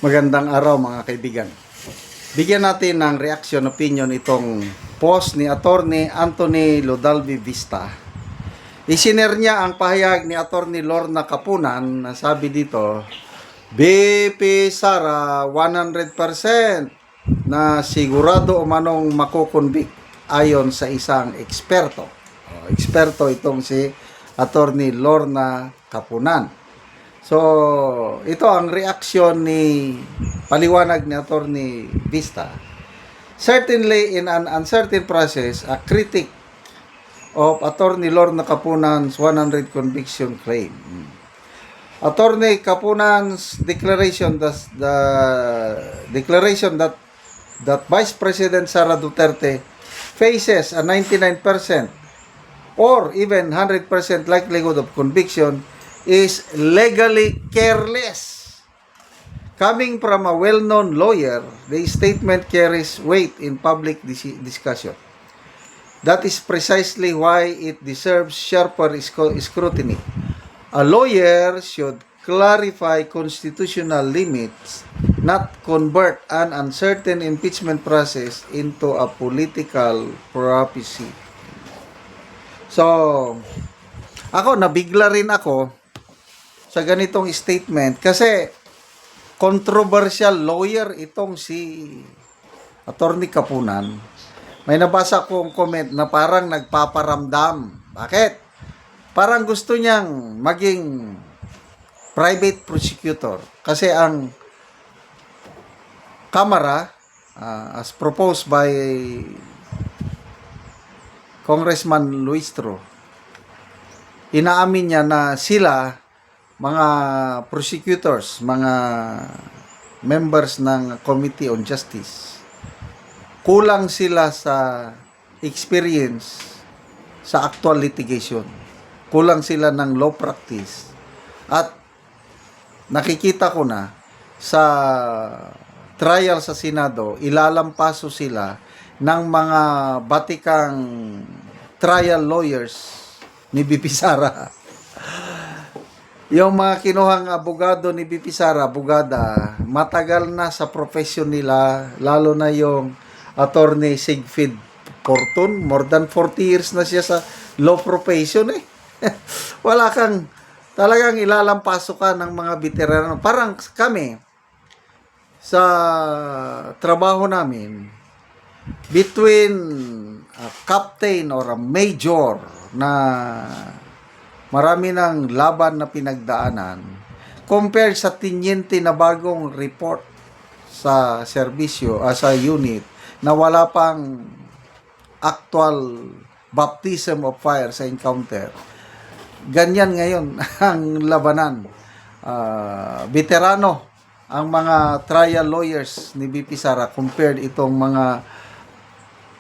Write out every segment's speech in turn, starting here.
Magandang araw mga kaibigan. Bigyan natin ng reaction opinion itong post ni Attorney Anthony Lodalvi Vista. Isinare niya ang pahayag ni Attorney Lorna Kapunan na sabi dito, BP Sara 100% na sigurado umanong makukonvict ayon sa isang eksperto. Eksperto itong si Attorney Lorna Kapunan. So, ito ang reaksyon ni paliwanag ni Attorney Vista. Certainly, in an uncertain process, a critic of Attorney Lorna Kapunan's 100 conviction claim. Attorney Kapunan's declaration that Vice President Sara Duterte faces a 99% or even 100% likelihood of conviction is legally careless. Coming from a well-known lawyer, the statement carries weight in public discussion. That is precisely why it deserves sharper scrutiny. A lawyer should clarify constitutional limits, not convert an uncertain impeachment process into a political prophecy. So, nabigla rin ako sa ganitong statement kasi controversial lawyer itong si Attorney Kapunan. May nabasa kong comment na parang nagpaparamdam. Bakit? Parang gusto niyang maging private prosecutor kasi ang Kamara as proposed by Congressman Luistro, inaamin niya na sila mga prosecutors, mga members ng Committee on Justice, kulang sila sa experience sa actual litigation. Kulang sila ng law practice. At nakikita ko na sa trial sa Senado, ilalampaso sila ng mga batikang trial lawyers ni BP Sara. Yung mga kinuhang abogado ni BP Sara, abogada, matagal na sa profession nila, lalo na yung Attorney Sigfrid Fortun, more than 40 years na siya sa law profession eh. Wala kang, talagang ilalampaso ka ng mga veterano. Parang kami, sa trabaho namin, between a captain or a major na marami ng laban na pinagdaanan compared sa tinyente na bagong report sa serbisyo, sa unit na wala pang actual baptism of fire sa encounter. Ganyan ngayon ang labanan. Veterano ang mga trial lawyers ni BP Sara compared itong mga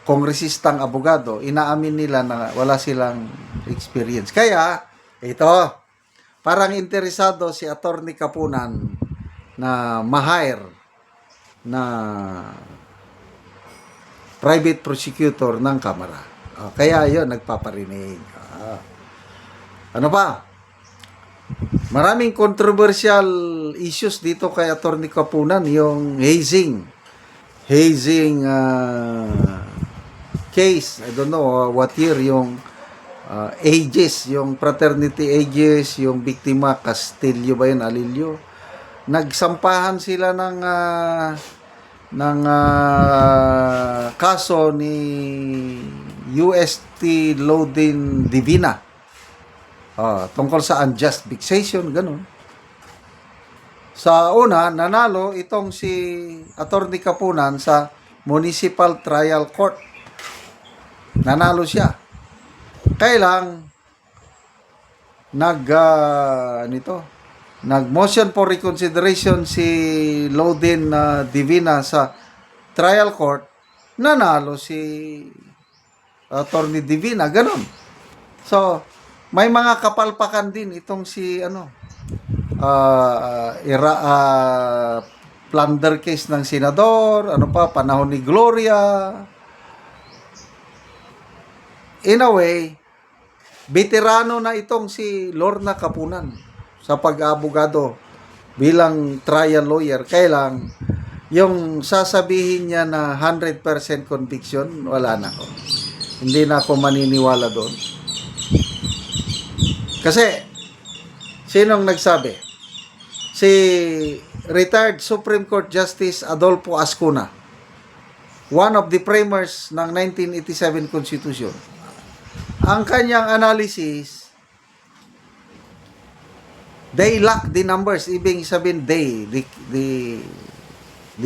kongresistang abogado. Inaamin nila na wala silang experience. Kaya ito, parang interesado si Attorney Kapunan na ma-hire na private prosecutor ng Kamara. Kaya yun, nagpaparinig. Ano pa? Maraming controversial issues dito kay Attorney Kapunan, yung hazing case. I don't know what year yung ages, yung fraternity ages, yung biktima Castillo ba yun, Alilio, nagsampahan sila ng kaso ni UST Lodin Divina tungkol sa unjust vexation, ganun. Sa una, nanalo itong si Attorney Kapunan sa Municipal Trial Court. Nanalo siya. Kailang nag-motion for reconsideration si Lodin Divina sa trial court, nanalo si Attorney Divina, ganun. So, may mga kapalpakan din itong si plunder case ng senador, panahon ni Gloria. In a way, veterano na itong si Lorna Kapunan sa pag-abogado bilang trial lawyer, kailang yung sasabihin niya na 100% conviction, wala na ako. Hindi na ako maniniwala doon. Kasi, sinong nagsabi? Si retired Supreme Court Justice Adolfo Ascuna, one of the framers ng 1987 Constitution. Ang kanyang analysis, they lack the numbers. Ibig sabihin, the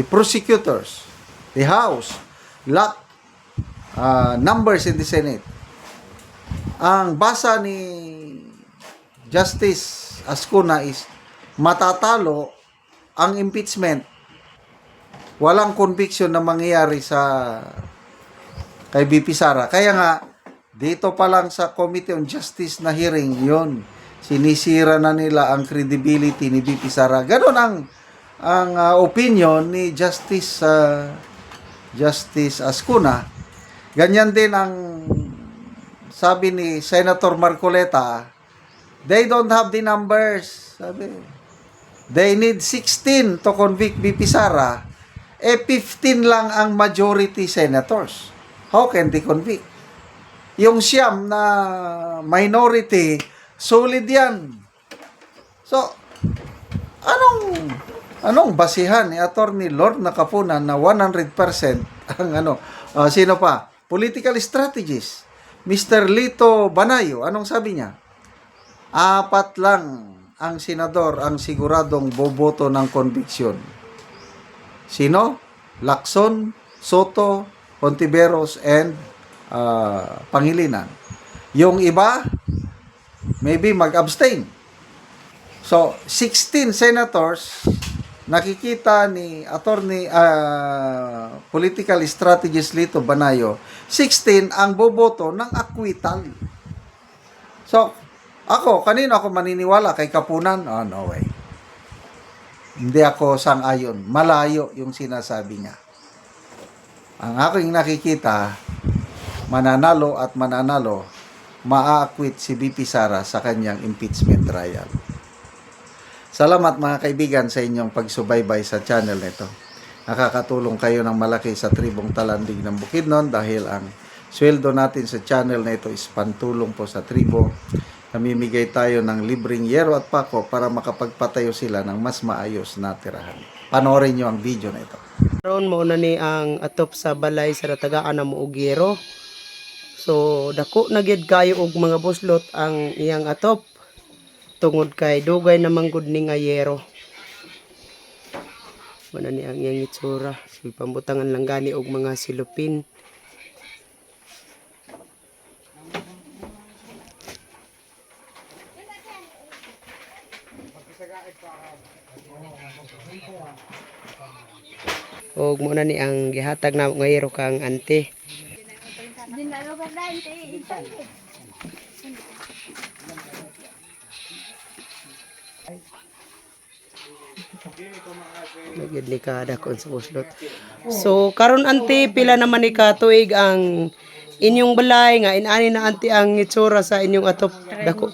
prosecutors, the House, lack numbers in the Senate. Ang basa ni Justice Ascuna is matatalo ang impeachment. Walang conviction na mangyayari sa kay BP Sara. Kaya nga, dito pa lang sa Committee on Justice na hearing, yon sinisira na nila ang credibility ni BP Sara. Ganon ang opinion ni Justice Ascuna. Ganyan din ang sabi ni Senator Marcoleta, they don't have the numbers. Sabi, they need 16 to convict BP Sara. 15 lang ang majority senators. How can they convict? Yung siyam na minority, solid yan. So, anong basihan ni Attorney Lord Nakapunan na 100% ang sino pa? Political strategist. Mr. Lito Banayo, anong sabi niya? 4 lang ang senador ang siguradong boboto ng conviction. Sino? Lacson, Soto, Hontiveros, and Pangilinan. Yung iba, maybe mag-abstain. So, 16 senators, nakikita ni attorney, political strategist Lito Banayo, 16 ang boboto ng acquittal. So, kanino ako maniniwala? Kay Kapunan? Oh, no way. Hindi ako sang-ayon. Malayo yung sinasabi niya. Ang aking nakikita, mananalo, maa-acquit si BP Sara sa kanyang impeachment trial. Salamat mga kaibigan sa inyong pagsubaybay sa channel nito. Nakakatulong kayo ng malaki sa tribong Talandig ng Bukidnon dahil ang sweldo natin sa channel na ito is pantulong po sa tribo. Namimigay tayo ng libreng yero at pako para makapagpatayo sila ng mas maayos na tirahan. Panoorin nyo ang video na ito. Karon mo na ni ang atop sa balay sa tagaan na mo og yero. So dako na gyud kayo og mga buslot ang iyang atop tungod kay dugay na manggod ni nga yero. Mana ni ang iyang itsura. So pambutangan lang gani og mga silupin. Og mo na ni ang gihatag na nga yero kang ante. Nagyud ni kada kon sa buslot. So karon ante pila naman ni ka tuig ang inyong balay nga inani na ante ang itsura sa inyong atop dako.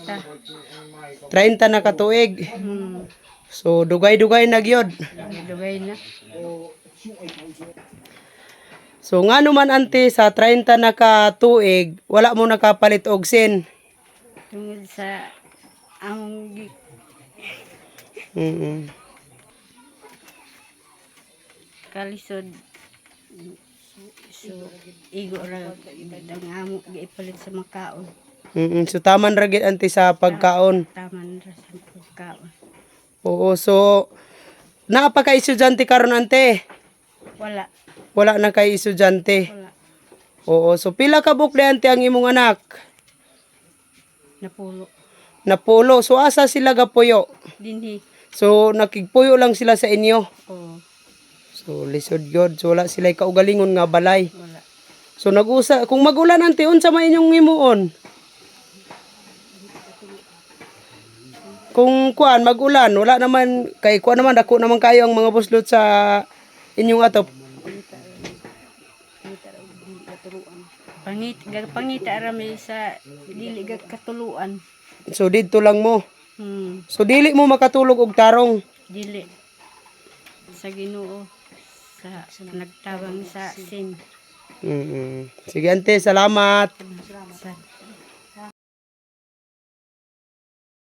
30 na ka tuig. So dugay-dugay na gyud. Dugay na. So nga naman ante sa 30 na ka tuig, wala mo nakapalit og sin. Tungod sa among kalisod. So igo ra dang amo gipalit sa makaon. So taman ra gyud ante sa pagkaon. Taman ra sa pagkaon. Oo, so naa pa kay estudyante karon ante? Wala. Wala na kay estudyante. Wala. Oo, so pila ka bukle ante ang imong anak? Napulo. Napulo. So asa sila gapuyo? Dinhi. So nakigpuyo lang sila sa inyo. Oo. So lisod gyud. So wala sila kaugalingon nga balay. Wala. So nag-usa kung magulan ante unsa man inyong himuon? Kung kuan magulan, wala naman kay kuan naman dako naman kayo ang mga buslot sa inyong atop. Pangita ra mi sa dili katuluan. So didto lang mo. Hmm. So dili mo makatulog og tarong. dili sa Ginoo sa nagtawang sa sin Sige ante, salamat. sa